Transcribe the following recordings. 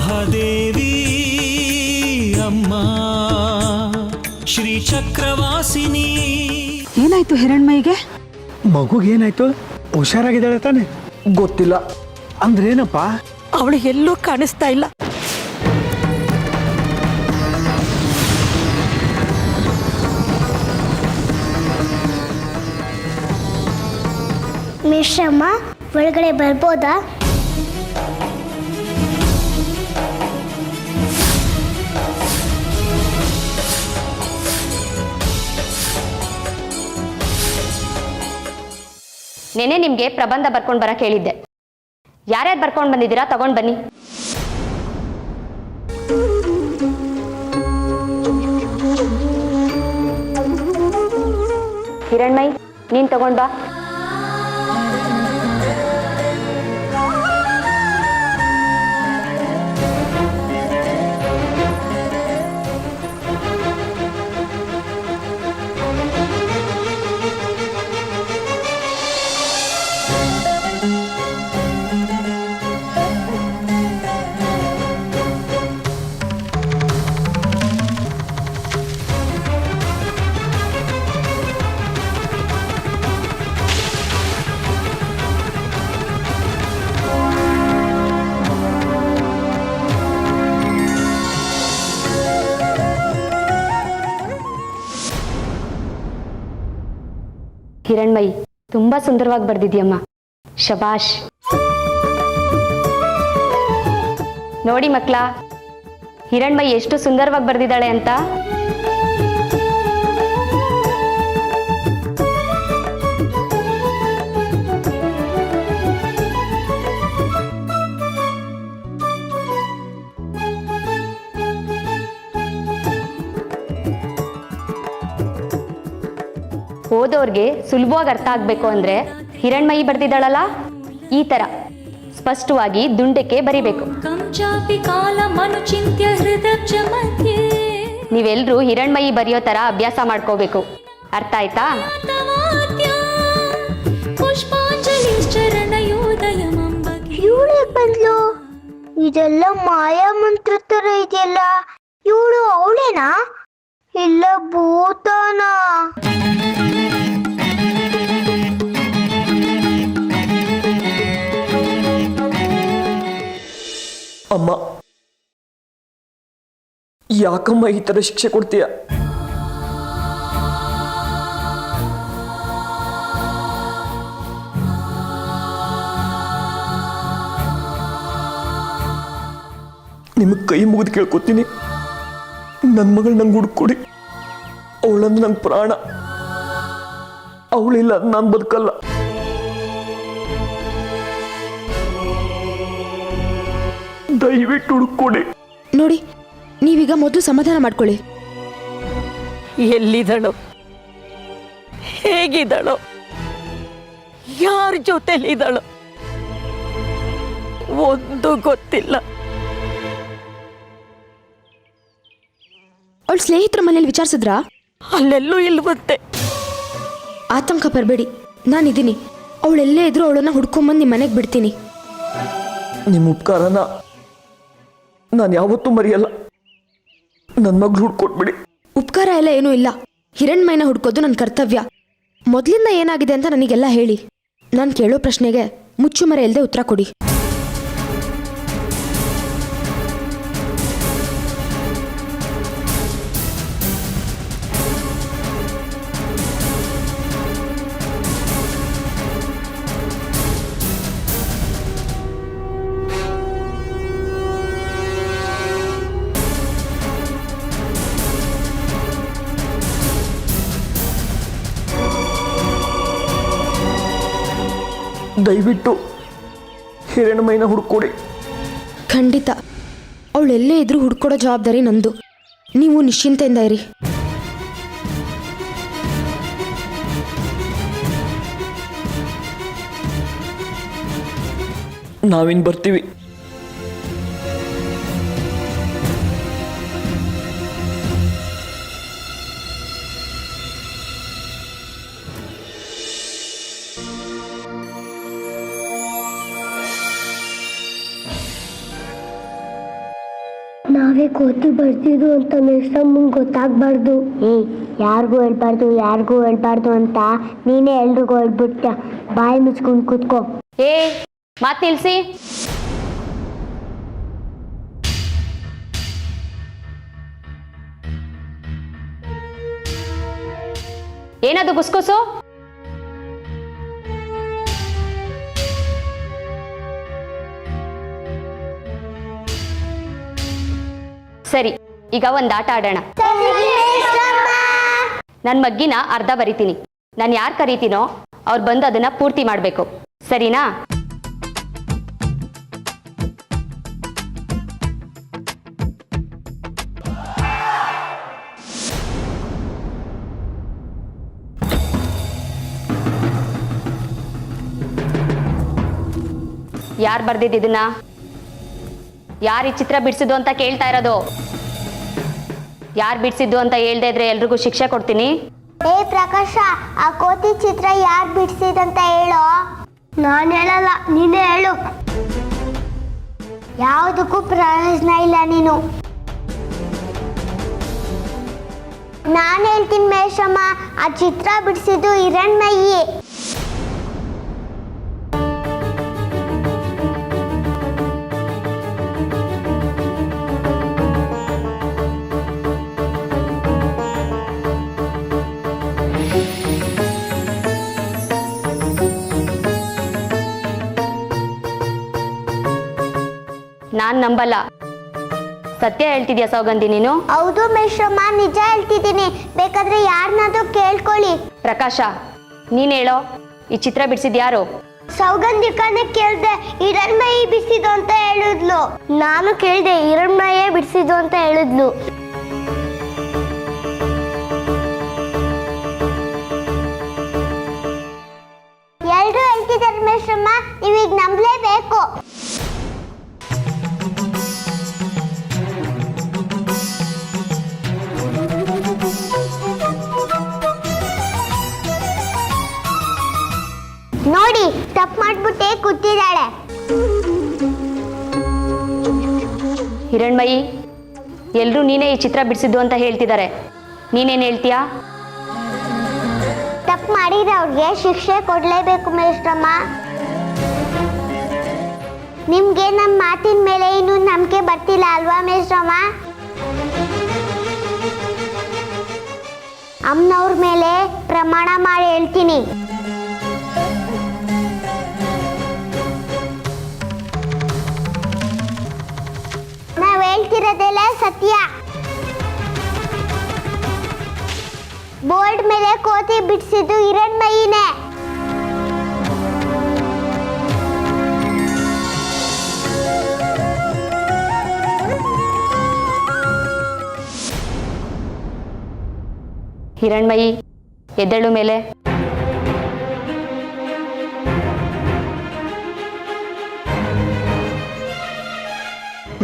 ಮಹಾದೇವಿ ಅಮ್ಮ ಶ್ರೀ ಚಕ್ರವಾಸಿನಿ. ಏನಾಯ್ತು ಹಿರಣ್ಮೈಗೆ? ಮಗುಗೇನಾಯ್ತು? ಹುಷಾರಾಗಿದ್ದಾಳೆ ತಾನೆ? ಗೊತ್ತಿಲ್ಲ. ಅಂದ್ರೇನಪ್ಪ? ಅವಳು ಎಲ್ಲೂ ಕಾಣಿಸ್ತಾ ಇಲ್ಲ. ಮಿಶ್ರಮ್ಮ ಒಳಗಡೆ ಬರ್ಬೋದಾ? ನೆನೆ ನಿಮ್ಗೆ ಪ್ರಬಂಧ ಬರ್ಕೊಂಡು ಬರಕ್ಕೆ ಹೇಳಿದ್ದೆ. ಯಾರ್ಯಾರು ಬರ್ಕೊಂಡು ಬಂದಿದ್ದೀರಾ ತಗೊಂಡು ಬನ್ನಿ. ಹಿರಣ್ಮೈ ನೀನ್ ತಗೊಂಡ್ ಬಾ. ಹಿರಣ್ಮಯಿ ತುಂಬಾ ಸುಂದರವಾಗಿ ಬರ್ದಿದ್ಯಮ್ಮ. ಶಬಾಷ್. ನೋಡಿ ಮಕ್ಕಳ, ಹಿರಣ್ಮಯಿ ಎಷ್ಟು ಸುಂದರವಾಗಿ ಬರ್ದಿದ್ದಾಳೆ ಅಂತ. ಓದೋರ್ಗೆ ಸುಲಭವಾಗಿ ಅರ್ಥ ಆಗ್ಬೇಕು ಅಂದ್ರೆ ಹಿರಣ್ಮಯಿ ಬರ್ದಿದ್ದಾಳಲ್ಲ ಈ ತರ ಸ್ಪಷ್ಟವಾಗಿ ದುಂಡಕ್ಕೆ ಬರಿಬೇಕು. ನೀವೆಲ್ರೂ ಹಿರಣ್ಮಯಿ ಬರೆಯೋ ತರ ಅಭ್ಯಾಸ ಮಾಡ್ಕೋಬೇಕು. ಅರ್ಥ ಆಯ್ತಾ? ಇವಳೇ ಬಂದ್ಲು. ಇದೆಲ್ಲ ಮಾಯಾ ಮಂತ್ರ ತರ ಇದೆಯಲ್ಲ. ಇವಳು ಅವಳೇನಾ ಇಲ್ಲ ಭೂತಾನಾ? ಅಮ್ಮ, ಯಾಕಮ್ಮ ಈ ತರ ಶಿಕ್ಷೆ ಕೊಡ್ತೀಯ? ನಿಮಗೆ ಕೈ ಮುಗಿದು ಕೇಳ್ಕೊತೀನಿ, ನನ್ನ ಮಗಳು ನಂಗೆ ಹುಡುಕೊಡಿ. ಅವಳಂದ್ರೆ ನಂಗೆ ಪ್ರಾಣ. ಅವಳಿಲ್ಲ ನಾನು ಬದುಕಲ್ಲ. ದಯವಿಟ್ಟು ಹುಡುಕೊಡಿ. ನೋಡಿ, ನೀವೀಗ ಮೊದಲು ಸಮಾಧಾನ ಮಾಡ್ಕೊಳ್ಳಿ. ಎಲ್ಲಿದಳು, ಹೇಗಿದ್ದಳು, ಯಾರ ಜೊತೆಲಿದ್ದಳು ಒಂದು ಗೊತ್ತಿಲ್ಲ. ಅವಳ ಸ್ನೇಹಿತರ ಮನೇಲಿ ವಿಚಾರಿಸಿದ್ರಾ? ಅಲ್ಲೆಲ್ಲೂ ಇಲ್ವಂತೆ. ಆತಂಕ ಪಡಬೇಡಿ, ನಾನಿದ್ದೀನಿ. ಅವಳೆಲ್ಲೇ ಇದ್ರು ಅವಳನ್ನ ಹುಡ್ಕೊಂಬಂದು ನಿಮ್ಮ ಮನೆಗೆ ಬಿಡ್ತೀನಿ. ನಿಮ್ಮ ಉಪಕಾರನ ನಾನು ಯಾವತ್ತೂ ಮರೆಯಲ್ಲ. ನನ್ನ ಮಗಳು ಹುಡ್ಕೊಟ್ಬಿಡಿ. ಉಪಕಾರ ಎಲ್ಲ ಏನೂ ಇಲ್ಲ. ಹಿರಣ್ಮೈನ ಹುಡ್ಕೋದು ನನ್ನ ಕರ್ತವ್ಯ. ಮೊದಲಿಂದ ಏನಾಗಿದೆ ಅಂತ ನನಗೆಲ್ಲ ಹೇಳಿ. ನಾನು ಕೇಳೋ ಪ್ರಶ್ನೆಗೆ ಮುಚ್ಚುಮರೆ ಇಲ್ಲದೆ ಉತ್ತರ ಕೊಡಿ. ದಯವಿಟ್ಟು ಹಿರಣ್ಮೈನ ಹುಡ್ಕೊಡಿ. ಖಂಡಿತ. ಅವಳೆಲ್ಲೇ ಇದ್ರೂ ಹುಡ್ಕೊಡೋ ಜವಾಬ್ದಾರಿ ನಂದು. ನೀವು ನಿಶ್ಚಿಂತೆಯಿಂದ ಇರಿ. ನಾವಿನ್ ಬರ್ತೀವಿ. ನಾವೇ ಕೋತಿ ಬರ್ತಿದ್ದು ಅಂತ ಮೇಷ್ಟ್ರಮ್ಮಂಗೆ ಗೊತ್ತಾಗ್ಬಾರ್ದು. ಯಾರಿಗೂ ಹೇಳ್ಬಾರ್ದು ಅಂತ ನೀನೇ ಎಲ್ರಿಗೂ ಹೇಳ್ಬಿಟ್ಟ. ಬಾಯಿ ಮುಚ್ಕೊಂಡು ಕೂತ್ಕೋ. ಏ ಮಾತು ನಿಲ್ಸಿ. ಏನದು ಗುಸ್ಗುಸು? ಸರಿ, ಈಗ ಒಂದು ಆಟ ಆಡೋಣ. ನನ್ನ ಮಗ್ಗಿನ ಅರ್ಧ ಬರಿತೀನಿ. ನಾನು ಯಾರು ಕರೀತೀನೋ ಅವ್ರು ಬಂದು ಅದನ್ನ ಪೂರ್ತಿ ಮಾಡಬೇಕು. ಸರಿನಾ? ಯಾರು ಬರ್ದಿದ್ದು ಇದನ್ನ? ಯಾರು ಈ ಚಿತ್ರ ಬಿಡಿಸಿದ್ದು ಅಂತ ಕೇಳ್ತಾ ಇರೋದು. ಯಾರು ಬಿಡಿಸಿದ್ದು ಅಂತ ಹೇಳ್ದೇ ಇದ್ರೆ ಎಲ್ರಿಗೂ ಶಿಕ್ಷೆ ಕೊಡ್ತೀನಿ. ಏ ಪ್ರಕಾಶ, ಆ ಕೋತಿ ಚಿತ್ರ ಯಾರು ಬಿಡಿಸಿದಂತ ಹೇಳೋ. ನಾನು ಹೇಳಲ್ಲ, ನೀನೇ ಹೇಳು. ಯಾವುದಕ್ಕೂ ಪ್ರಯೋಜನ ಇಲ್ಲ ನೀನು. ನಾನು ಹೇಳ್ತೀನಿ ಮೇಷಮ್ಮ, ಆ ಚಿತ್ರ ಬಿಡಿಸಿದ್ದು ಹಿರಣ್ಮಯಿ. ನಾನ್ ನಂಬಲ್ಲ. ಸತ್ಯ ಹೇಳ್ತಿದ್ಯಾ ಸೌಗಂಧಿ ನೀನು? ಹೌದು ಮೇಷಮ್ಮ, ನಿಜ ಹೇಳ್ತಿದ್ದೀನಿ. ಬೇಕಾದ್ರೆ ಯಾರನ್ನಾದ್ರೂ ಕೇಳ್ಕೊಳ್ಳಿ. ಪ್ರಕಾಶ, ನೀನ್ ಹೇಳೋ, ಈ ಚಿತ್ರ ಬಿಡಿಸಿದ್ ಯಾರು? ಸೌಗಂಧಿಕನೇ ಕೇಳ್ದೆ, ಹಿರಣ್ಮಯಿ ಬಿಡಿಸಿದ್ದು ಅಂತ ಹೇಳಿದ್ಲು. ನಾನು ಕೇಳ್ದೆ, ಹಿರಣ್ಮಯೇ ಬಿಡಿಸಿದ್ದು ಅಂತ ಹೇಳಿದ್ಲು. ಎಲ್ರು ಹೇಳ್ತಿದ್ದಾರೆ ಮೇಷಮ್ಮ, ನೀವೀಗ ನಂಬಲೇಬೇಕು. ನೋಡಿ, ತಪ್ಪು ಮಾಡ್ಬಿಟ್ಟೆ ಕೂತಿದ್ದಾಳೆ. ಹಿರಣ್ಮಯಿ, ಎಲ್ರೂ ನೀನೇ ಈ ಚಿತ್ರ ಬಿಡಿಸಿದ್ದು ಅಂತ ಹೇಳ್ತಿದ್ದಾರೆ. ನೀನೇನ್ ಹೇಳ್ತೀಯಾ? ತಪ್ಪು ಮಾಡಿರೋರ್ಗೆ ಶಿಕ್ಷೆ ಕೊಡ್ಲೇಬೇಕು ಮೇಷ್ಟ್ರಮ್ಮ. ನಿಮ್ಗೆ ನಮ್ಮ ಮಾತಿನ ಮೇಲೆ ಇನ್ನೂ ನಂಬಿಕೆ ಬರ್ತಿಲ್ಲ ಅಲ್ವಾ ಮೇಷ್ಟ್ರಮ್ಮ? ಅಮ್ಮನವ್ರ ಮೇಲೆ ಪ್ರಮಾಣ ಮಾಡಿ ಹೇಳ್ತೀನಿ. ನಾವ್ ಹೇಳ್ತಿರೋದೆಲ್ಲ ಸತ್ಯ. ಬೋರ್ಡ್ ಮೇಲೆ ಕೋತಿ ಬಿಡಿಸಿದ್ದು ಹಿರಣ್ಮಯಿನೇ. ಹಿರಣ್ಮಯಿ, ಎದ್ದೇಳು ಮೇಲೆ.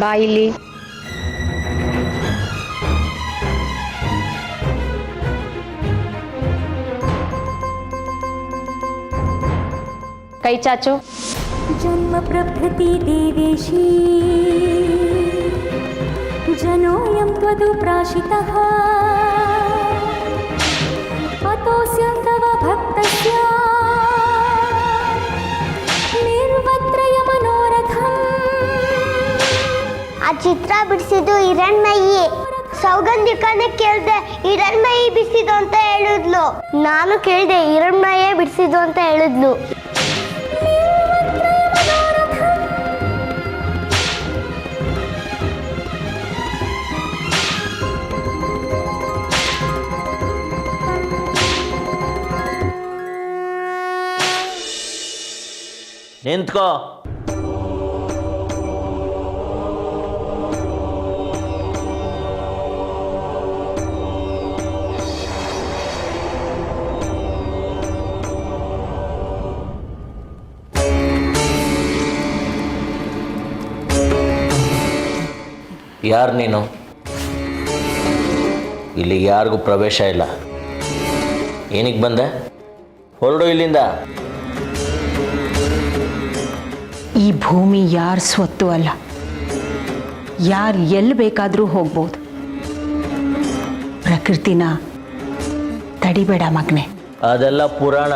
ಬಾ ಇಲ್ಲಿ. ಕೈ ಚಾಚು. ಜನ್ಮ ಪ್ರಭೃತಿ ದೇವೇಶಿ ಜನೋಯಂ ತ್ವದು ಪ್ರಾಶಿತಃ ಅತೋಸ್ಯಂ ತವ ಭಕ್ತಸ್ಯ ನಿರ್ವತ್ರಯ ಮನೋರಥಂ. ಆ ಚಿತ್ರ ಬಿಡಿಸಿದ್ದು ಹಿರಣ್ಮಯಿ. ಸೌಗಂಧಿಕನೇ ಕೇಳ್ದೆ, ಹಿರಣ್ಮಯಿ ಬಿಡಿಸಿದ್ದು ಅಂತ ಹೇಳಿದ್ಲು. ನಾನು ಕೇಳ್ದೆ, ಹಿರಣ್ಮಯೇ ಬಿಡಿಸಿದ್ದು ಅಂತ ಹೇಳಿದ್ಲು. ನಿಂತ್ಕೋ. ಯಾರು ನೀನು? ಇಲ್ಲಿ ಯಾರಿಗೂ ಪ್ರವೇಶ ಇಲ್ಲ. ಏನಕ್ಕೆ ಬಂದೆ? ಹೊರಡು ಇಲ್ಲಿಂದ. ಈ ಭೂಮಿ ಯಾರ ಸ್ವತ್ತು ಅಲ್ಲ, ಯಾರು ಎಲ್ಲಿ ಬೇಕಾದರೂ ಹೋಗ್ಬೋದು. ಪ್ರಕೃತಿನ ತಡಿಬೇಡ ಮಗನೆ. ಅದೆಲ್ಲ ಪುರಾಣ.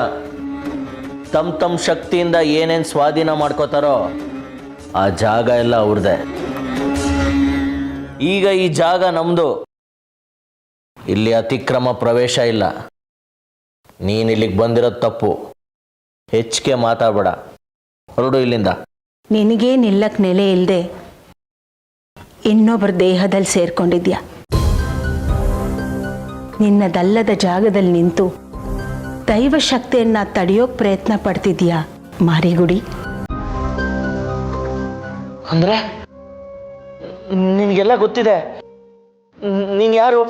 ತಮ್ಮ ಶಕ್ತಿಯಿಂದ ಏನೇನು ಸ್ವಾಧೀನ ಮಾಡ್ಕೋತಾರೋ ಆ ಜಾಗ ಎಲ್ಲ ಅವ್ರದ್ದೇ. ಈಗ ಈ ಜಾಗ ನಮ್ಮದು. ಇಲ್ಲಿ ಅತಿಕ್ರಮ ಪ್ರವೇಶ ಇಲ್ಲ. ನೀನು ಇಲ್ಲಿಗೆ ಬಂದಿರೋದು ತಪ್ಪು. ಹೆಚ್ಚಿಗೆ ಮಾತಾಡಬೇಡ. ಹೊರಡು ಇಲ್ಲಿಂದ. ನಿನಗೇ ನಿಲ್ಲಕ್ಕೆ ನೆಲೆ ಇಲ್ಲದೆ ಇನ್ನೊಬ್ಬರ ದೇಹದಲ್ಲಿ ಸೇರ್ಕೊಂಡಿದ್ಯಾ. ನಿನ್ನದಲ್ಲದ ಜಾಗದಲ್ಲಿ ನಿಂತು ದೈವ ಶಕ್ತಿಯನ್ನ ತಡೆಯೋಕೆ ಪ್ರಯತ್ನ ಪಡ್ತಿದ್ಯಾ ಮಾರಿಗುಡಿ. ಅಂದ್ರೆ ನಿನಗೆಲ್ಲ ಗೊತ್ತಿದೆ. ನೀನು ಯಾರು?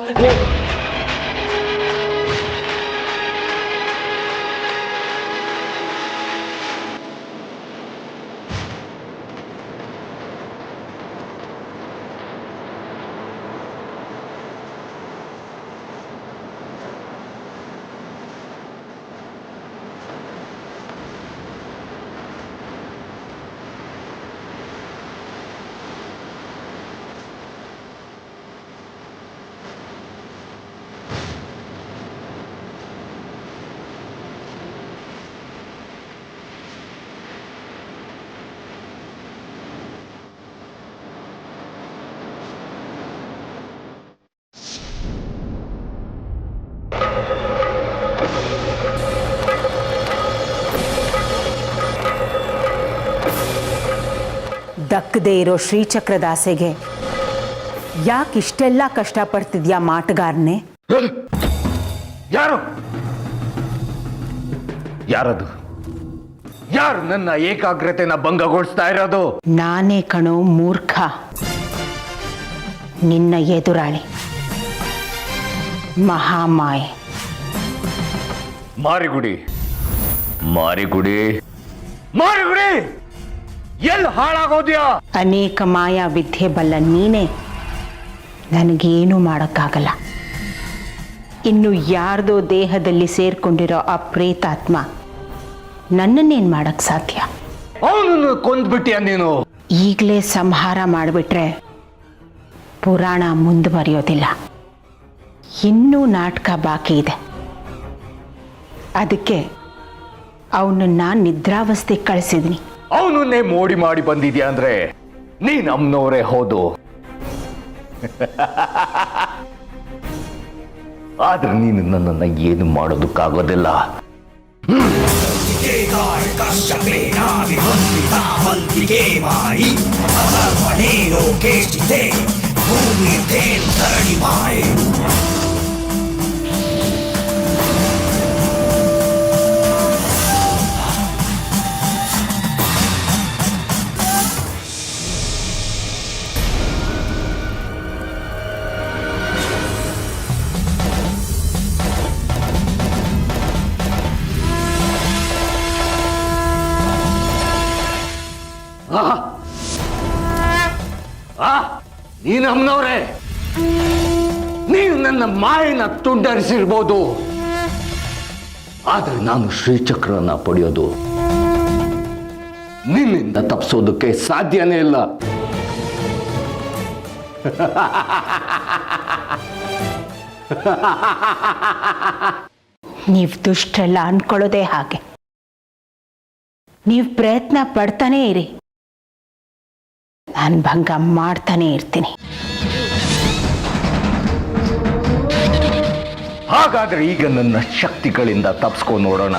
ದಕ್ಕದೇ ಇರೋ ಶ್ರೀಚಕ್ರದಾಸೆಗೆ ಯಾಕೆ ಇಷ್ಟೆಲ್ಲ ಕಷ್ಟಪಡ್ತಿದ್ಯಾ ಮಾಟಗಾರನೆ? ಯಾರು ಯಾರದು? ಯಾರು ನನ್ನ ಏಕಾಗ್ರತೆನ ಭಂಗಗೊಳಿಸ್ತಾ ಇರೋದು? ನಾನೇ ಕಣೋ ಮೂರ್ಖ, ನಿನ್ನ ಎದುರಾಳಿ ಮಹಾಮಾಯೆ. ಮಾರಿಗುಡಿ ಮಾರಿಗುಡಿ ಮಾರಿಗುಡಿ, ಎಲ್ಲಿ ಹಾಳಾಗೋದ್ಯಾ? ಅನೇಕ ಮಾಯಾ ವಿದ್ಯೆ ಬಲ್ಲ ನೀನೇ ನನಗೇನು ಮಾಡೋಕ್ಕಾಗಲ್ಲ. ಇನ್ನು ಯಾರ್ದೋ ದೇಹದಲ್ಲಿ ಸೇರ್ಕೊಂಡಿರೋ ಆ ಪ್ರೇತಾತ್ಮ ನನ್ನನ್ನೇನು ಮಾಡಕ್ ಸಾಧ್ಯ? ಅವನನ್ನು ಕೊಂದ್ಬಿಟ್ಟಿಯ ನೀನು? ಈಗಲೇ ಸಂಹಾರ ಮಾಡಿಬಿಟ್ರೆ ಪುರಾಣ ಮುಂದುವರಿಯೋದಿಲ್ಲ. ಇನ್ನೂ ನಾಟಕ ಬಾಕಿ ಇದೆ. ಅದಕ್ಕೆ ಅವನನ್ನ ನಿದ್ರಾವಸ್ಥೆಗೆ ಕಳಿಸಿದ್ನಿ. ಅವನನ್ನೇ ಮೋಡಿ ಮಾಡಿ ಬಂದಿದ್ಯಾ ಅಂದ್ರೆ ನೀನ್ ನಮ್ಮನವರೇ ಹೌದು. ಆದ್ರೆ ನೀನು ನನ್ನನ್ನ ಏನು ಮಾಡೋದಕ್ಕಾಗೋದಿಲ್ಲ. ನೀನು ಅಮ್ಮನವ್ರೆ, ನೀನು ನನ್ನ ಮಾಯನ ತುಂಡರಿಸಿರ್ಬೋದು, ಆದ್ರೆ ನಾನು ಶ್ರೀಚಕ್ರನ ಪಡೆಯೋದು ನಿನ್ನಿಂದ ತಪ್ಪಿಸೋದಕ್ಕೆ ಸಾಧ್ಯನೇ ಇಲ್ಲ. ನೀವು ದುಷ್ಟರೆಲ್ಲ ಅನ್ಕೊಳ್ಳೋದೇ ಹಾಗೆ. ನೀವು ಪ್ರಯತ್ನ ಪಡ್ತಾನೇ ಇರಿ, ನಾನು ಭಂಗ ಮಾಡ್ತಾನೆ ಇರ್ತೀನಿ. ಹಾಗಾದ್ರೆ ಈಗ ನನ್ನ ಶಕ್ತಿಗಳಿಂದ ತಪ್ಪಿಸ್ಕೊಂಡು ನೋಡೋಣ.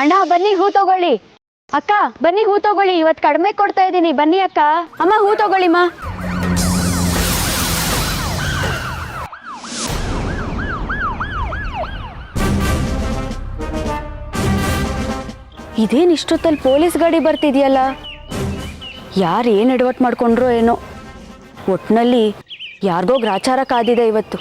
ಅಣ್ಣ ಬನ್ನಿ ಹೂ ತಗೊಳ್ಳಿ. ಅಕ್ಕ ಬನ್ನಿ ಹೂ ತಗೊಳ್ಳಿ, ಇವತ್ತು ಕಡಿಮೆ ಕೊಡ್ತಾ ಇದ್ದೀನಿ, ಬನ್ನಿ ಅಕ್ಕ. ಅಮ್ಮ ಹೂ ತಗೊಳ್ಳಿಮ್ಮ. ಇದೇನು ಇಷ್ಟೊತ್ತಲ್ಲಿ ಪೊಲೀಸ್ ಗಾಡಿ ಬರ್ತಿದೆಯಲ್ಲ, ಯಾರು ಏನು ಎಡವಟ್ಟು ಮಾಡ್ಕೊಂಡ್ರೋ ಏನೋ. ಒಟ್ಟಿನಲ್ಲಿ ಯಾರಿಗೋ ಗ್ರಾಚಾರ ಕಾದಿದೆ ಇವತ್ತು.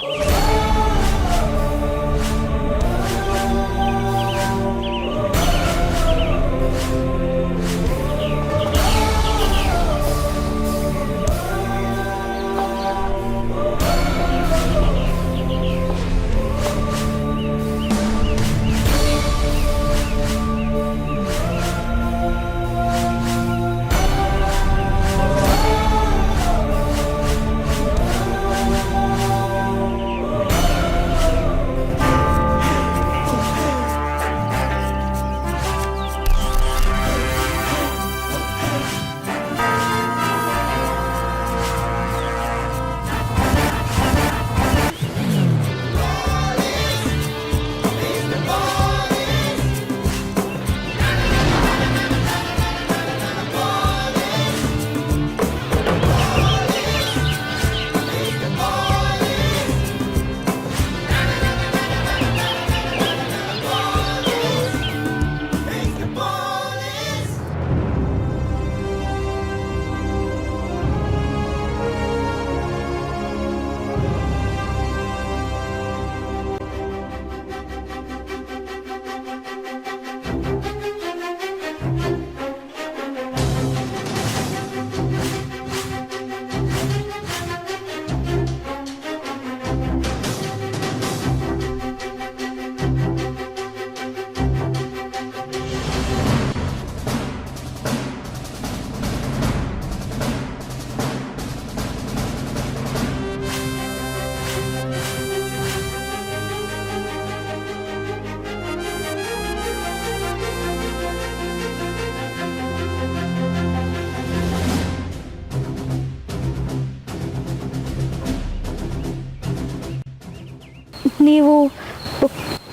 ನೀವು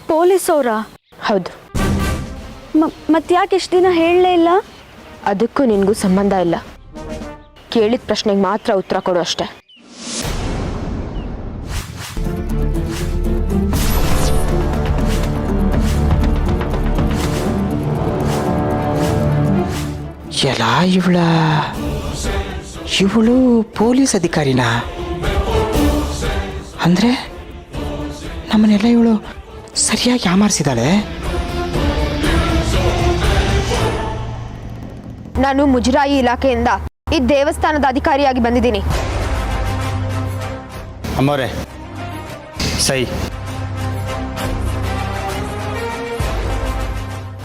ಪೊಲೀಸ್ ಅವರಾ? ಹೌದು. ಮತ್ತೆ ಯಾಕೆ ಇಷ್ಟು ದಿನ ಹೇಳಲೇ ಇಲ್ಲ? ಅದಕ್ಕೂ ನಿನಗೂ ಸಂಬಂಧ ಇಲ್ಲ. ಕೇಳಿದ ಪ್ರಶ್ನೆಗೆ ಮಾತ್ರ ಉತ್ತರ ಕೊಡು ಅಷ್ಟೆ. ಎಲ್ಲ ಇವಳು ಪೊಲೀಸ್ ಅಧಿಕಾರಿನಾ? ಅಂದರೆ ನಮ್ಮನ್ನೆಲ್ಲ ಇವಳು ಸರಿಯಾಗಿ ಯಾಮಾರಿಸಿದಾಳೆ. ನಾನು ಮುಜರಾಯಿ ಇಲಾಖೆಯಿಂದ ಈ ದೇವಸ್ಥಾನದ ಅಧಿಕಾರಿಯಾಗಿ ಬಂದಿದ್ದೀನಿ. ಅಮ್ಮೋರೆ ಸೈ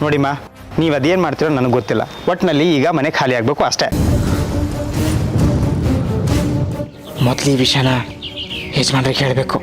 ನೋಡಿಮ್ಮ, ನೀವು ಅದೇನು ಮಾಡ್ತೀರೋ ನನಗೆ ಗೊತ್ತಿಲ್ಲ. ಒಟ್ಟಿನಲ್ಲಿ ಈಗ ಮನೆ ಖಾಲಿ ಆಗಬೇಕು ಅಷ್ಟೇ. ಮೊದಲು ಈ ವಿಷಯನ ಯಜಮಾನ್ರಿಗೆ ಹೇಳಬೇಕು.